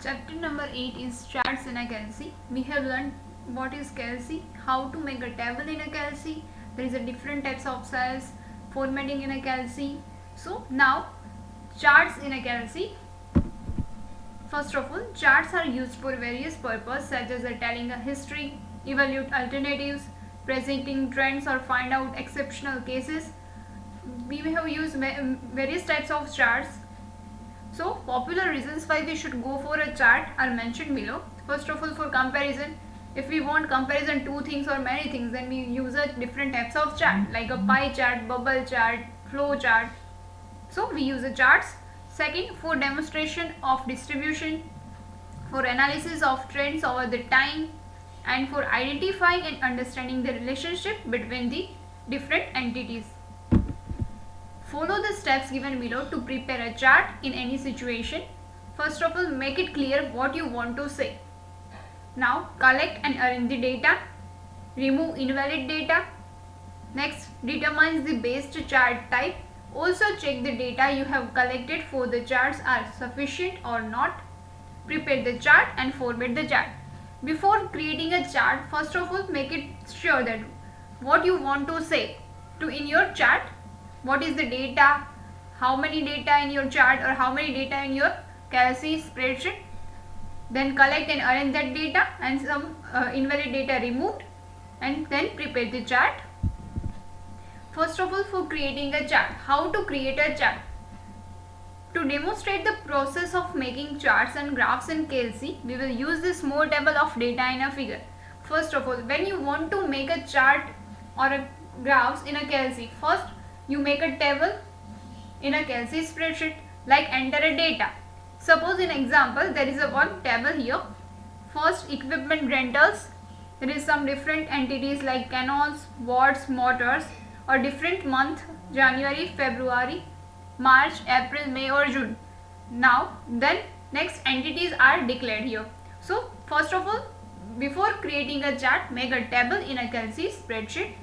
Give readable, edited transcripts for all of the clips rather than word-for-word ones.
Chapter number 8 is charts in a Kelsey. We have learned what is Kelsey, how to make a table in a Kelsey. There is a different types of cells, formatting in a Kelsey. So now charts in a Kelsey. First of all, charts are used for various purposes such as telling a history, evaluate alternatives, presenting trends or find out exceptional cases. We have used various types of charts. So popular reasons why we should go for a chart are mentioned below. First of all, for comparison, if we want comparison two things or many things, then we use a different types of chart like a pie chart, bubble chart, flow chart. So we use the charts. Second, for demonstration of distribution, for analysis of trends over the time, and for identifying and understanding the relationship between the different entities. Follow the steps given below to prepare a chart in any situation. First of all, make it clear what you want to say. Now, collect and arrange the data. Remove invalid data. Next, determine the best chart type. Also check the data you have collected for the charts are sufficient or not. Prepare the chart and format the chart. Before creating a chart, first of all, make it sure that what you want to say in your chart. What is the data, how many data in your chart or how many data in your Kelsey spreadsheet. Then collect and arrange that data and some invalid data removed, and then prepare the chart. First of all, for creating a chart, how to create a chart. To demonstrate the process of making charts and graphs in Kelsey, we will use this small table of data in a figure. First of all, when you want to make a chart or a graphs in a Kelsey, first you make a table in a Kelsey spreadsheet, like enter a data. Suppose in example there is a one table here. First, equipment rentals. There is some different entities like cannons, watts, motors, or different month, January, February, March, April, May or June. Now then next entities are declared here. So first of all, before creating a chart, make a table in a Kelsey spreadsheet.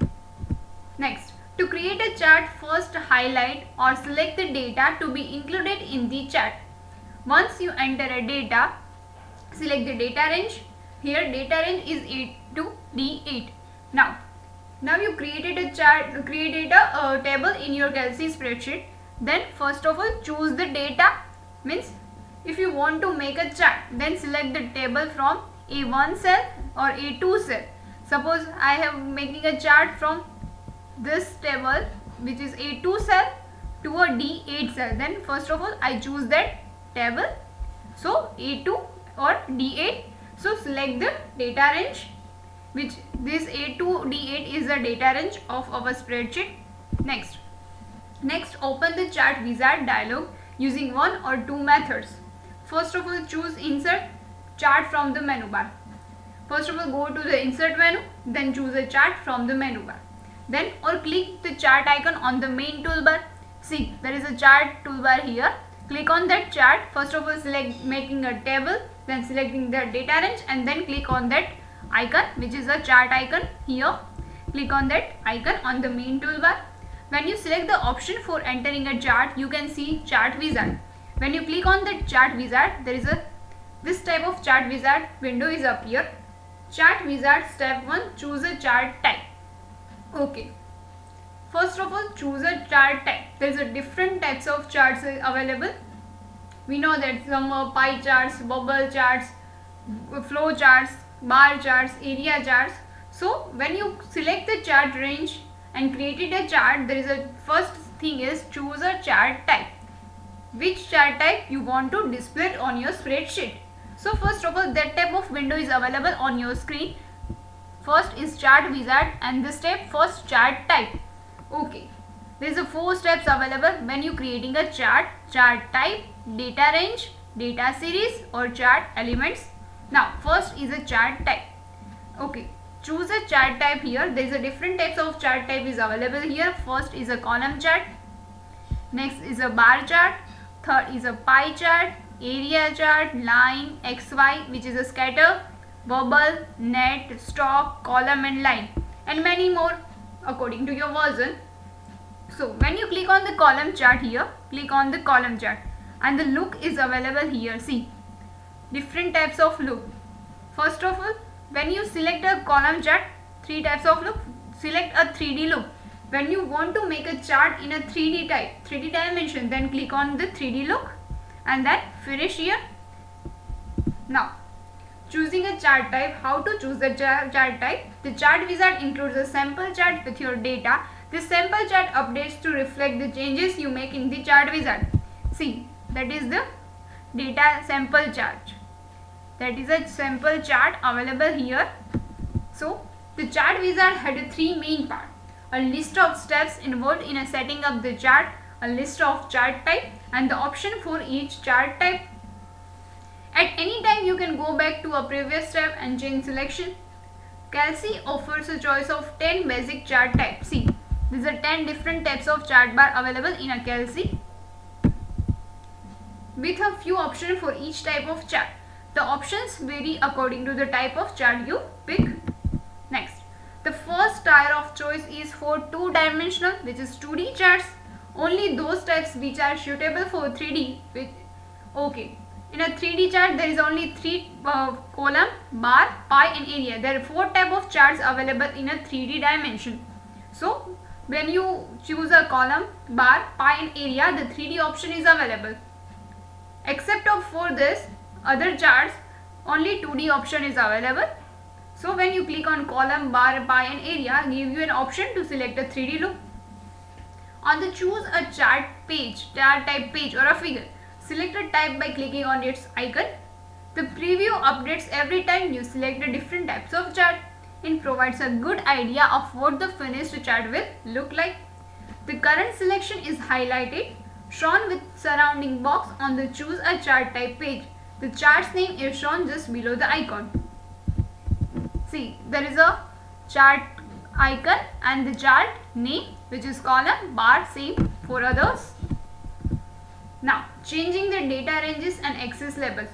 Next, to create a chart, first highlight or select the data to be included in the chart. Once you enter a data, select the data range. Here data range is 8 to D8. Now you created a chart, created a table in your Kelsey spreadsheet. Then first of all, choose the data. Means if you want to make a chart, then select the table from A1 cell or A2 cell. Suppose I am making a chart from this table which is A2 cell to a D8 cell. Then first of all, I choose that table. So A2 or D8. So select the data range, which this A2 D8 is the data range of our spreadsheet. Next, open the chart wizard dialog using one or two methods. First of all, choose insert chart from the menu bar. First of all, go to the insert menu, then choose a chart from the menu bar. Then or click the chart icon on the main toolbar. See, there is a chart toolbar here. Click on that chart. First of all, select making a table, then selecting the data range, and then click on that icon which is a chart icon here. Click on that icon on the main toolbar. When you select the option for entering a chart, you can see chart wizard. When you click on that chart wizard, there is this type of chart wizard window is up here. Chart wizard step 1, choose a chart type. Okay. First of all, choose a chart type. There is a different types of charts available. We know that some pie charts, bubble charts, flow charts, bar charts, area charts. So when you select the chart range and created a chart, there is a first thing is choose a chart type. Which chart type you want to display on your spreadsheet. So first of all, that type of window is available on your screen. First is chart wizard and this step first chart type. Okay. There is a 4 steps available when you creating a chart: chart type, data range, data series or chart elements. Now first is a chart type. Okay. Choose a chart type here. There is a different types of chart type is available here. First is a column chart. Next is a bar chart. Third is a pie chart, area chart, line, XY which is a scatter, bubble, net, stock, column and line, and many more according to your version. So when you click on the column chart here, click on the column chart and the look is available here. See, different types of look. First of all, when you select a column chart, three types of look. Select a 3D look. When you want to make a chart in a 3D type, 3D dimension, then click on the 3D look and then finish here. Now, choosing a chart type. How to choose the chart type? The chart wizard includes a sample chart with your data. This sample chart updates to reflect the changes you make in the chart wizard. See, that is the data sample chart. That is a sample chart available here. So, the chart wizard had three main parts. A list of steps involved in setting up the chart, a list of chart type, and the option for each chart type. At any time you can go back to a previous step and change selection. Calci offers a choice of 10 basic chart types. See, these are 10 different types of chart bar available in a Calci, with a few options for each type of chart. The options vary according to the type of chart you pick. Next, the first tier of choice is for two-dimensional, which is 2D charts. Only those types which are suitable for 3D. Okay. In a 3D chart, there is only 3 column, bar, pie and area. There are 4 types of charts available in a 3D dimension. So, when you choose a column, bar, pie and area, the 3D option is available. Except for this, other charts, only 2D option is available. So, when you click on column, bar, pie and area, give you an option to select a 3D look. On the choose a chart page, chart type page or a figure, select a type by clicking on its icon. The preview updates every time you select the different types of chart. It provides a good idea of what the finished chart will look like. The current selection is highlighted, shown with surrounding box on the choose a chart type page. The chart's name is shown just below the icon. See, there is a chart icon and the chart name, which is column, bar, same for others. Now, changing the data ranges and axis labels.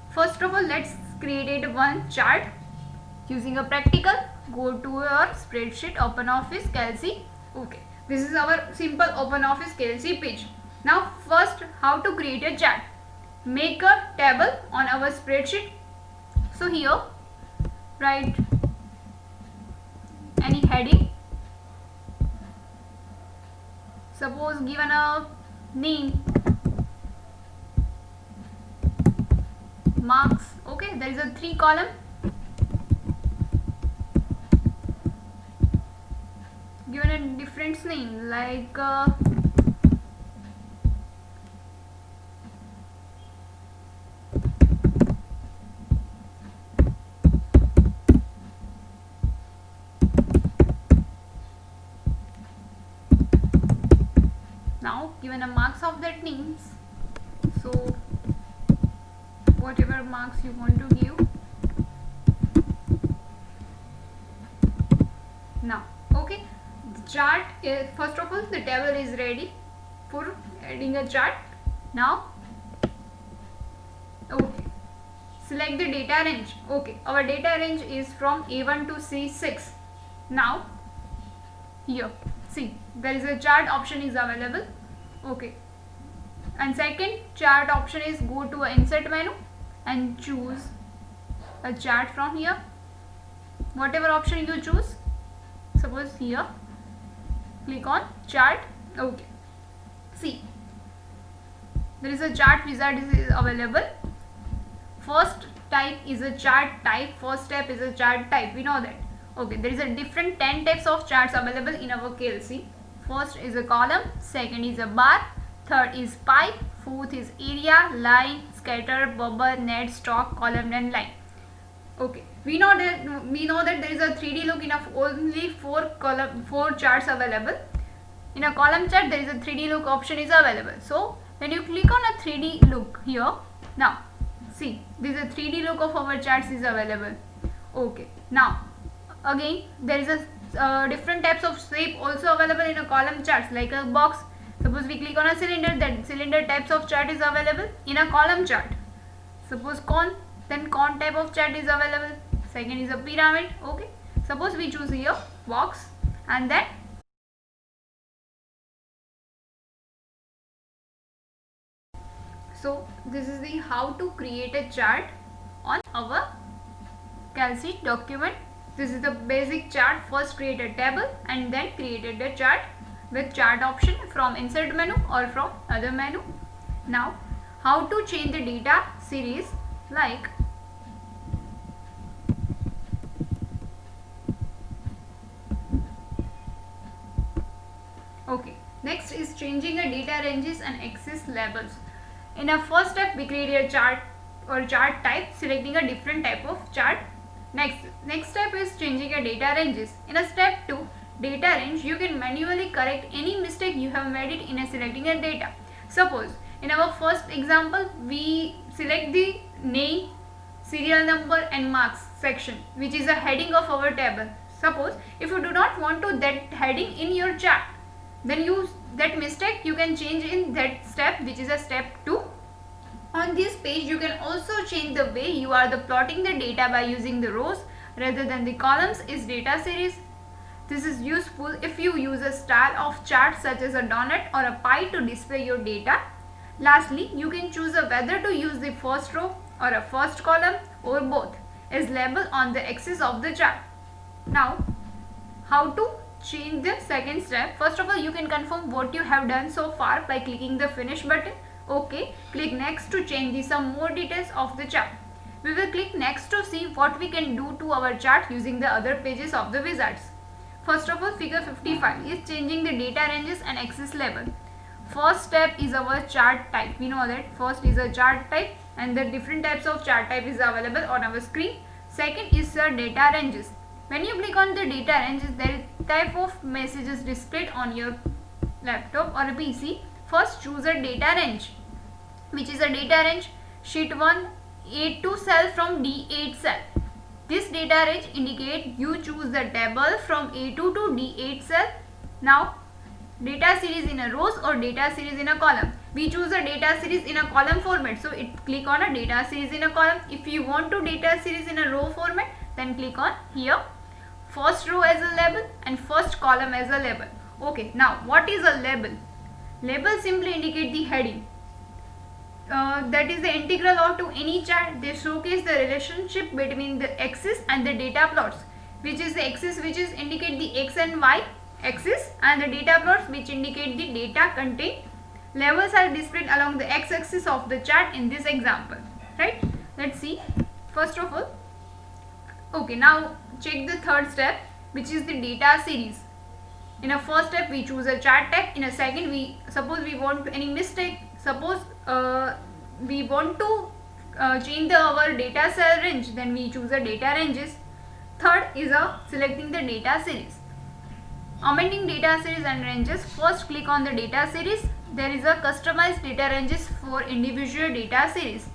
First of all, let's create one chart using a practical. Go to your spreadsheet, OpenOffice, Calci. Okay, this is our simple OpenOffice Calci page. Now, first, how to create a chart? Make a table on our spreadsheet. So here, write any heading. Suppose given a name, marks. Okay, there is a 3 column. Given a different name like now given a marks of that names. So whatever marks you want to give. Now, okay, the chart is, first of all, the table is ready for adding a chart. Now, okay, select the data range. Okay, our data range is from A1 to C6. Now, here, see, there is a chart option is available. Okay, and second chart option is go to a insert menu and choose a chart from here. Whatever option you choose, suppose here, click on chart. Okay, see, there is a chart wizard is available. First type is a chart type. First step is a chart type. We know that. Okay, there is a different 10 types of charts available in our Calci. First is a column, second is a bar, third is pie, fourth is area, line, scatter, bubble, net, stock, column and line. Okay, we know that there is a 3D look enough, only 4 charts available. In a column chart there is a 3D look option is available. So when you click on a 3D look here, now see, this is a 3D look of our charts is available. Okay, now again there is a different types of shape also available in a column charts, like a box. Suppose we click on a cylinder, that cylinder types of chart is available in a column chart. Suppose cone, then cone type of chart is available. Second is a pyramid. Okay, suppose we choose here box, and then So this is the how to create a chart on our Calc document. This is the basic chart. First create a table and then created a chart with chart option from insert menu or from other menu. Now how to change the data series, like okay, next is changing a data ranges and axis labels. In a first step we create a chart or chart type, selecting a different type of chart. Next step is changing a data ranges. In a step 2 data range, you can manually correct any mistake you have made it in a selecting a data. Suppose in our first example we select the name, serial number and marks section, which is a heading of our table. Suppose if you do not want to that heading in your chart, then that mistake you can change in that step, which is a step 2. On this page you can also change the way you are plotting the data by using the rows rather than the columns is data series. This is useful if you use a style of chart such as a donut or a pie to display your data. Lastly, you can choose whether to use the first row or a first column or both as label on the axis of the chart. Now how to change the second step. First of all, you can confirm what you have done so far by clicking the finish button. Okay, click next to change some more details of the chart. We will click next to see what we can do to our chart using the other pages of the wizards. First of all, figure 55 is changing the data ranges and axis label. First step is our chart type. We know that first is a chart type and the different types of chart type is available on our screen. Second is the data ranges. When you click on the data ranges, there is type of messages displayed on your laptop or a PC. First choose a data range, which is a data range sheet 1 A2 cell from D8 cell. This data range indicate you choose the table from A2 to D8 cell. Now data series in a rows or data series in a column. We choose a data series in a column format, so click on a data series in a column. If you want to data series in a row format, then click on here first row as a label and first column as a label. Okay, now what is a label? Label simply indicate the heading. That is the integral or to any chart. They showcase the relationship between the axis and the data plots, which is the axis which is indicate the x and y axis, and the data plots which indicate the data contained. Labels are displayed along the x-axis of the chart in this example, right? Let's see. First of all, okay, now check the third step, which is the data series. In a first step we choose a chart type. In a second, we suppose we want any mistake. Suppose we want to change our data cell range, then we choose a data ranges. Third is selecting the data series. Amending data series and ranges. First click on the data series. There is a customized data ranges for individual data series.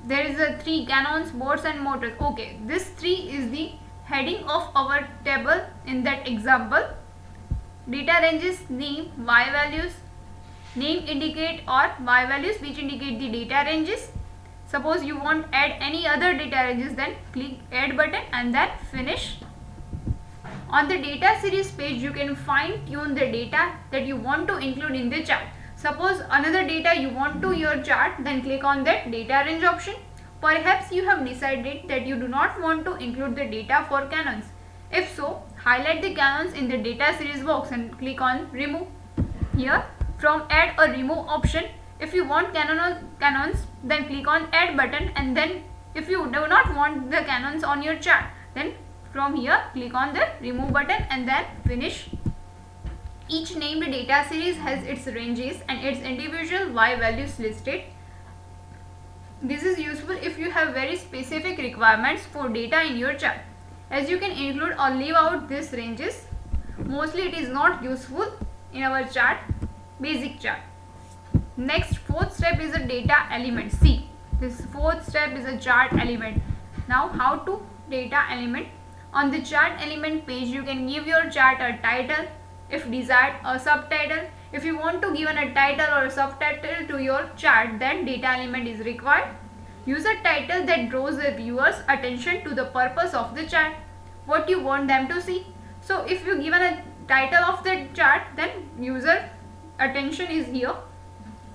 There is a 3 canons, boards and motors. Okay, this 3 is the heading of our table in that example. Data ranges name, y values. Name indicate or y values which indicate the data ranges. Suppose you want add any other data ranges, then click add button and then finish. On the data series page, you can fine tune the data that you want to include in the chart. Suppose another data you want to your chart, then click on that data range option. Perhaps you have decided that you do not want to include the data for canons. If so, highlight the canons in the data series box and click on remove. Here from add or remove option, if you want canons, then click on add button, and then if you do not want the canons on your chart, then from here click on the remove button and then finish. Each named data series has its ranges and its individual y values listed. This is useful if you have very specific requirements for data in your chart, as you can include or leave out these ranges. Mostly it is not useful in our chart, basic chart. Next, fourth step is a data element. See, this fourth step is a chart element. Now how to data element. On the chart element page, you can give your chart a title, if desired a subtitle. If you want to give a title or a subtitle to your chart, then data element is required. Use a title that draws the viewer's attention to the purpose of the chart, what you want them to see. So if you given a title of the chart, then user attention is here.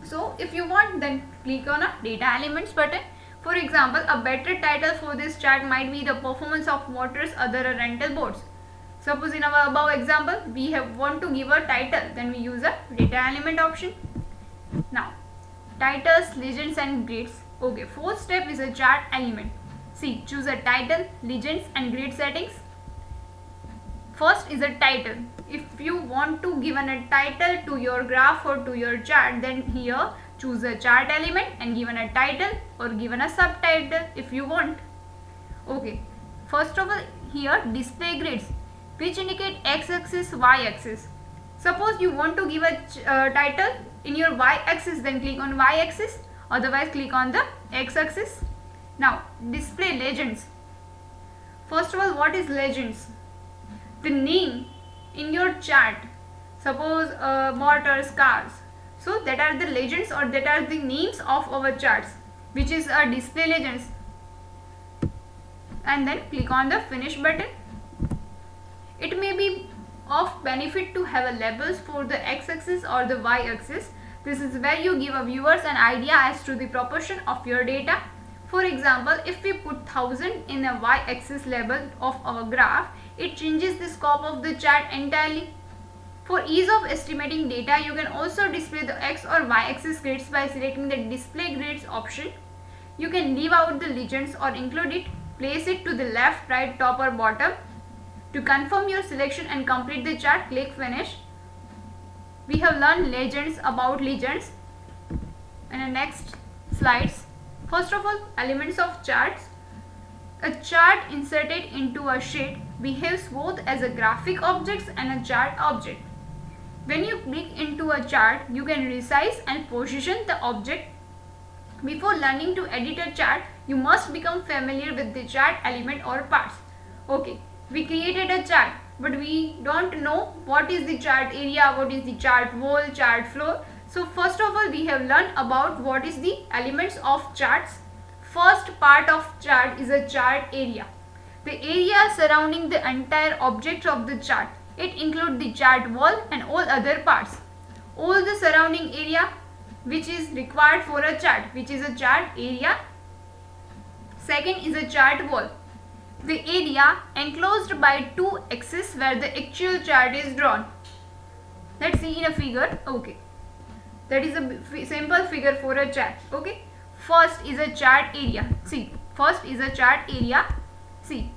So if you want, then click on a data elements button. For example, a better title for this chart might be the performance of motors other rental boards. Suppose in our above example, we want to give a title, then we use a data element option. Now, titles, legends and grades. Okay, fourth step is a chart element. See, choose a title, legends and grade settings. First is a title. If you want to give a title to your graph or to your chart, then here choose a chart element and given a title or given a subtitle if you want. Okay, first of all, here display grids which indicate x-axis, y-axis. Suppose you want to give a title in your y-axis, then click on y-axis, otherwise click on the x-axis. Now display legends. First of all, what is legends? The name in your chart. Suppose motors, cars. So that are the legends or that are the names of our charts, which is a display legends. And then click on the finish button. It may be of benefit to have a labels for the x-axis or the y-axis. This is where you give a viewers an idea as to the proportion of your data. For example, if we put 1000 in a y-axis label of our graph, it changes the scope of the chart entirely. For ease of estimating data, you can also display the x or y-axis grids by selecting the display grids option. You can leave out the legends or include it, place it to the left, right, top or bottom. To confirm your selection and complete the chart, click finish. We have learned legends about legends in the next slides. First of all, elements of charts. A chart inserted into a sheet behaves both as a graphic object and a chart object. When you click into a chart, you can resize and position the object. Before learning to edit a chart, you must become familiar with the chart element or parts. Okay, we created a chart, but we don't know what is the chart area, what is the chart wall, chart floor. So first of all, we have learned about what is the elements of charts. First part of chart is a chart area. The area surrounding the entire object of the chart. It includes the chart wall and all other parts. All the surrounding area which is required for a chart, which is a chart area. Second is a chart wall. The area enclosed by two axes where the actual chart is drawn. Let's see in a figure. Okay, that is a simple figure for a chart. Okay, first is a chart area. See, first is a chart area. See,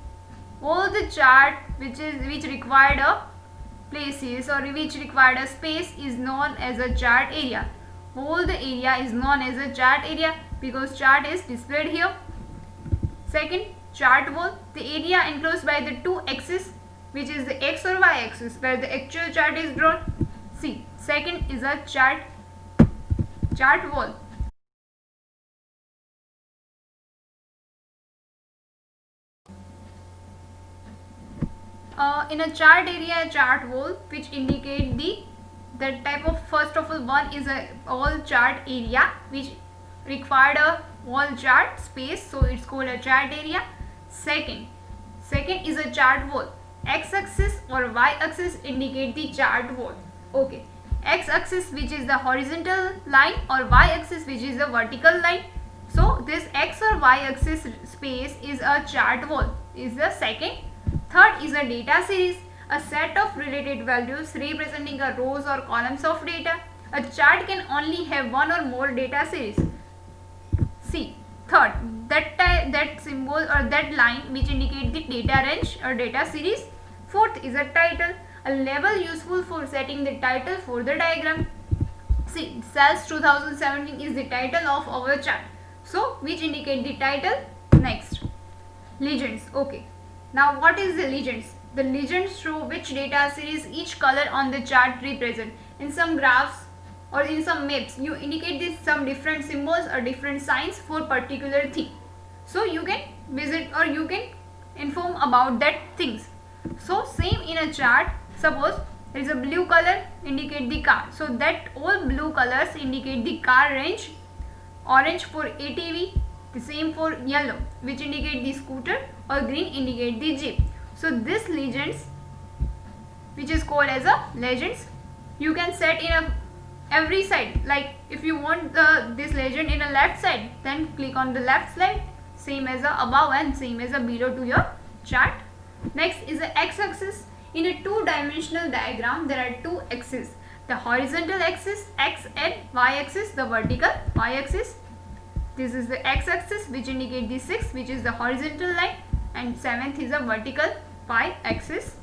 all the chart which required a places or which required a space is known as a chart area. All the area is known as a chart area because chart is displayed here. Second, chart wall. The area enclosed by the two axes, which is the x or y axis where the actual chart is drawn. See, second is a chart wall. In a chart area, a chart wall which indicate that type of, first of all, one is a all chart area which required a wall chart space, so it's called a chart area. Second is a chart wall. X axis or y axis indicate the chart wall. Okay, x axis which is the horizontal line or y axis which is the vertical line. So this x or y axis space is a chart wall, is the second. Third is a data series, a set of related values representing a rows or columns of data. A chart can only have one or more data series. See, third, that symbol or that line which indicate the data range or data series. Fourth is a title, a label useful for setting the title for the diagram. See, SALS 2017 is the title of our chart, so which indicate the title. Next, legends. Okay, now what is the legends? The legends show which data series each color on the chart represent. In some graphs or in some maps, you indicate this some different symbols or different signs for particular thing. So you can visit or you can inform about that things. So same in a chart, suppose there is a blue color indicate the car. So that all blue colors indicate the car range. Orange for ATV, the same for yellow which indicate the scooter, or green indicate the jeep. So this legends which is called as a legends, you can set in a every side. Like if you want this legend in a left side, then click on the left side, same as a above and same as a below to your chart. Next is the x-axis. In a two-dimensional diagram, there are two axes. The horizontal axis x and y-axis, the vertical y-axis. This is the x-axis which indicate the 6, which is the horizontal line, and 7th is a vertical y-axis.